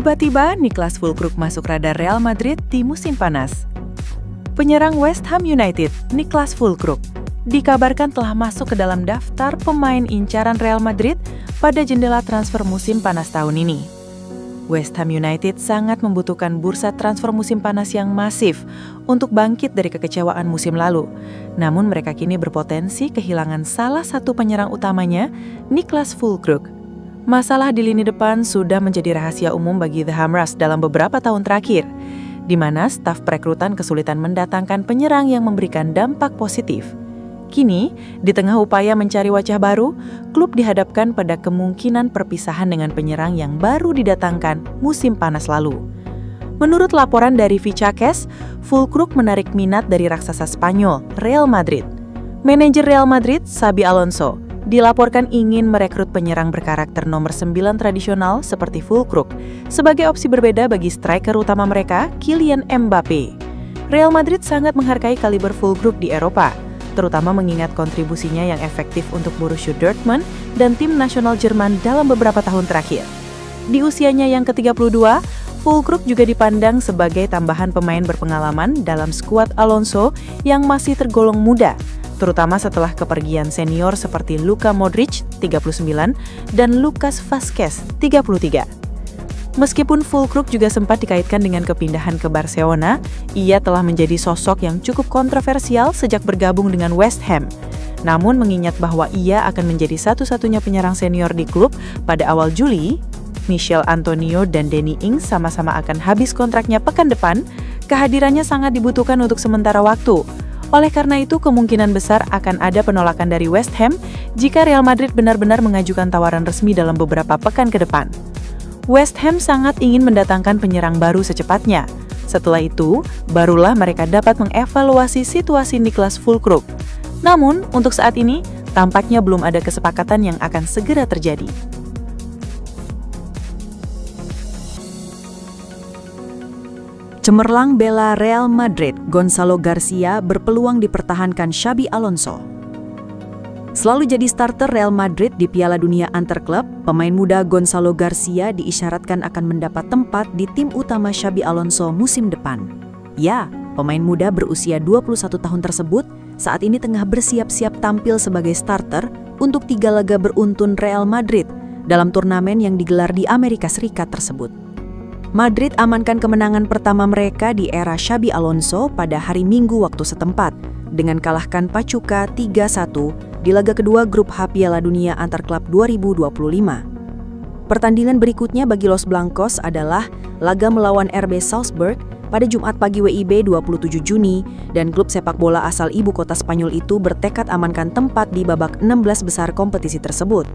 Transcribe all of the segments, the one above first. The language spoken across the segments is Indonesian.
Tiba-tiba Niklas Füllkrug masuk radar Real Madrid di musim panas. Penyerang West Ham United, Niklas Füllkrug, dikabarkan telah masuk ke dalam daftar pemain incaran Real Madrid pada jendela transfer musim panas tahun ini. West Ham United sangat membutuhkan bursa transfer musim panas yang masif untuk bangkit dari kekecewaan musim lalu. Namun mereka kini berpotensi kehilangan salah satu penyerang utamanya, Niklas Füllkrug. Masalah di lini depan sudah menjadi rahasia umum bagi The Hammers dalam beberapa tahun terakhir, di mana staf perekrutan kesulitan mendatangkan penyerang yang memberikan dampak positif. Kini, di tengah upaya mencari wajah baru, klub dihadapkan pada kemungkinan perpisahan dengan penyerang yang baru didatangkan musim panas lalu. Menurut laporan dari Vichakes, Füllkrug menarik minat dari raksasa Spanyol, Real Madrid. Manajer Real Madrid, Xabi Alonso, dilaporkan ingin merekrut penyerang berkarakter nomor 9 tradisional seperti Füllkrug sebagai opsi berbeda bagi striker utama mereka, Kylian Mbappe. Real Madrid sangat menghargai kaliber Füllkrug di Eropa, terutama mengingat kontribusinya yang efektif untuk Borussia Dortmund dan tim nasional Jerman dalam beberapa tahun terakhir. Di usianya yang ke-32, Füllkrug juga dipandang sebagai tambahan pemain berpengalaman dalam skuad Alonso yang masih tergolong muda, terutama setelah kepergian senior seperti Luka Modric, 39, dan Lucas Vazquez, 33. Meskipun Füllkrug juga sempat dikaitkan dengan kepindahan ke Barcelona, ia telah menjadi sosok yang cukup kontroversial sejak bergabung dengan West Ham. Namun mengingat bahwa ia akan menjadi satu-satunya penyerang senior di klub pada awal Juli, Michel Antonio dan Danny Ings sama-sama akan habis kontraknya pekan depan, kehadirannya sangat dibutuhkan untuk sementara waktu. Oleh karena itu, kemungkinan besar akan ada penolakan dari West Ham jika Real Madrid benar-benar mengajukan tawaran resmi dalam beberapa pekan ke depan. West Ham sangat ingin mendatangkan penyerang baru secepatnya. Setelah itu, barulah mereka dapat mengevaluasi situasi Niklas Füllkrug. Namun, untuk saat ini, tampaknya belum ada kesepakatan yang akan segera terjadi. Cemerlang bela Real Madrid, Gonzalo Garcia berpeluang dipertahankan Xabi Alonso. Selalu jadi starter Real Madrid di Piala Dunia Antar Klub, pemain muda Gonzalo Garcia diisyaratkan akan mendapat tempat di tim utama Xabi Alonso musim depan. Ya, pemain muda berusia 21 tahun tersebut saat ini tengah bersiap-siap tampil sebagai starter untuk 3 laga beruntun Real Madrid dalam turnamen yang digelar di Amerika Serikat tersebut. Madrid amankan kemenangan pertama mereka di era Xabi Alonso pada hari Minggu waktu setempat dengan kalahkan Pachuca 3-1 di laga kedua grup H Piala Dunia Antar Klub 2025. Pertandingan berikutnya bagi Los Blancos adalah laga melawan RB Salzburg pada Jumat pagi WIB 27 Juni dan klub sepak bola asal ibu kota Spanyol itu bertekad amankan tempat di babak 16 besar kompetisi tersebut.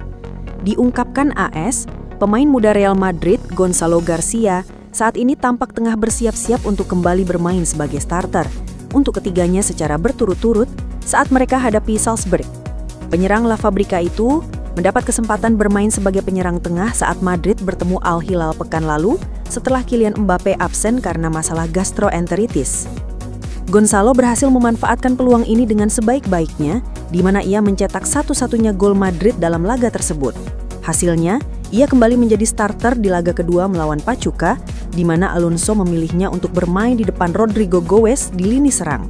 Diungkapkan AS, pemain muda Real Madrid, Gonzalo Garcia, saat ini tampak tengah bersiap-siap untuk kembali bermain sebagai starter untuk ketiganya secara berturut-turut saat mereka hadapi Salzburg. Penyerang La Fabrica itu mendapat kesempatan bermain sebagai penyerang tengah saat Madrid bertemu Al Hilal pekan lalu setelah Kylian Mbappe absen karena masalah gastroenteritis. Gonzalo berhasil memanfaatkan peluang ini dengan sebaik-baiknya, di mana ia mencetak satu-satunya gol Madrid dalam laga tersebut. Hasilnya, ia kembali menjadi starter di laga kedua melawan Pachuca, di mana Alonso memilihnya untuk bermain di depan Rodrigo Goes di lini serang.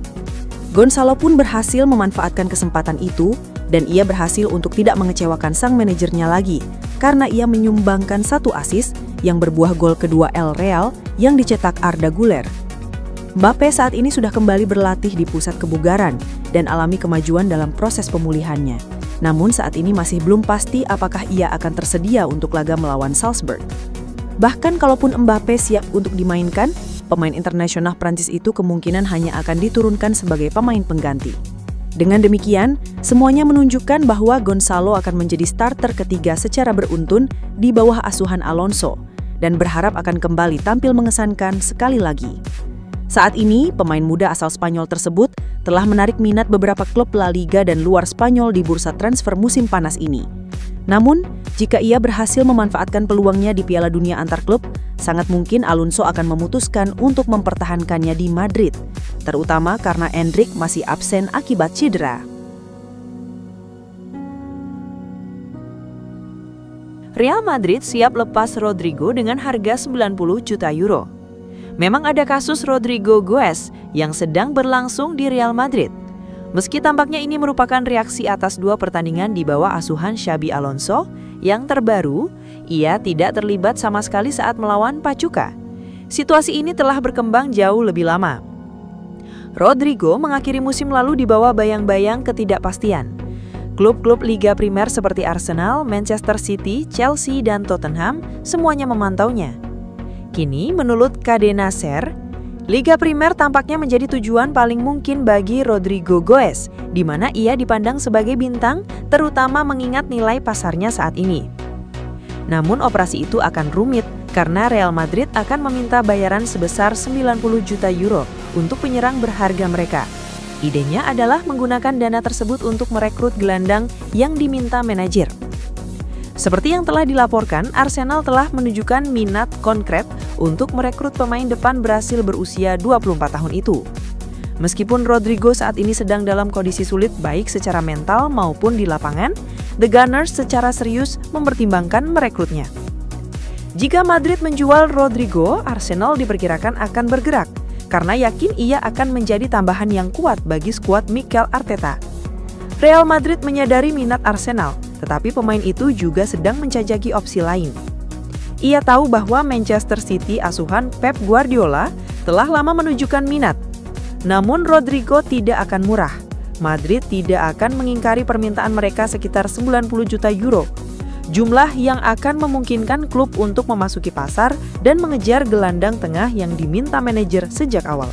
Gonzalo pun berhasil memanfaatkan kesempatan itu, dan ia berhasil untuk tidak mengecewakan sang manajernya lagi, karena ia menyumbangkan 1 assist yang berbuah gol kedua El Real yang dicetak Arda Güler. Mbappe saat ini sudah kembali berlatih di pusat kebugaran dan alami kemajuan dalam proses pemulihannya. Namun saat ini masih belum pasti apakah ia akan tersedia untuk laga melawan Salzburg. Bahkan kalaupun Mbappe siap untuk dimainkan, pemain internasional Prancis itu kemungkinan hanya akan diturunkan sebagai pemain pengganti. Dengan demikian, semuanya menunjukkan bahwa Gonzalo akan menjadi starter ketiga secara beruntun di bawah asuhan Alonso dan berharap akan kembali tampil mengesankan sekali lagi. Saat ini, pemain muda asal Spanyol tersebut telah menarik minat beberapa klub La Liga dan luar Spanyol di bursa transfer musim panas ini. Namun, jika ia berhasil memanfaatkan peluangnya di Piala Dunia Antar Klub, sangat mungkin Alonso akan memutuskan untuk mempertahankannya di Madrid, terutama karena Endrick masih absen akibat cedera. Real Madrid siap lepas Rodrigo dengan harga 90 juta euro. Memang ada kasus Rodrigo Goes yang sedang berlangsung di Real Madrid. Meski tampaknya ini merupakan reaksi atas 2 pertandingan di bawah asuhan Xabi Alonso, yang terbaru, ia tidak terlibat sama sekali saat melawan Pachuca. Situasi ini telah berkembang jauh lebih lama. Rodrigo mengakhiri musim lalu di bawah bayang-bayang ketidakpastian. Klub-klub Liga Primer seperti Arsenal, Manchester City, Chelsea, dan Tottenham semuanya memantaunya. Kini, menurut Cadena SER, Liga Primer tampaknya menjadi tujuan paling mungkin bagi Rodrigo Goes, di mana ia dipandang sebagai bintang, terutama mengingat nilai pasarnya saat ini. Namun operasi itu akan rumit karena Real Madrid akan meminta bayaran sebesar 90 juta euro untuk penyerang berharga mereka. Idenya adalah menggunakan dana tersebut untuk merekrut gelandang yang diminta manajer. Seperti yang telah dilaporkan, Arsenal telah menunjukkan minat konkret untuk merekrut pemain depan Brasil berusia 24 tahun itu. Meskipun Rodrigo saat ini sedang dalam kondisi sulit baik secara mental maupun di lapangan, The Gunners secara serius mempertimbangkan merekrutnya. Jika Madrid menjual Rodrigo, Arsenal diperkirakan akan bergerak, karena yakin ia akan menjadi tambahan yang kuat bagi skuad Mikel Arteta. Real Madrid menyadari minat Arsenal, tetapi pemain itu juga sedang menjajaki opsi lain. Ia tahu bahwa Manchester City asuhan Pep Guardiola telah lama menunjukkan minat. Namun Rodrigo tidak akan murah. Madrid tidak akan mengingkari permintaan mereka sekitar 90 juta euro. Jumlah yang akan memungkinkan klub untuk memasuki pasar dan mengejar gelandang tengah yang diminta manajer sejak awal.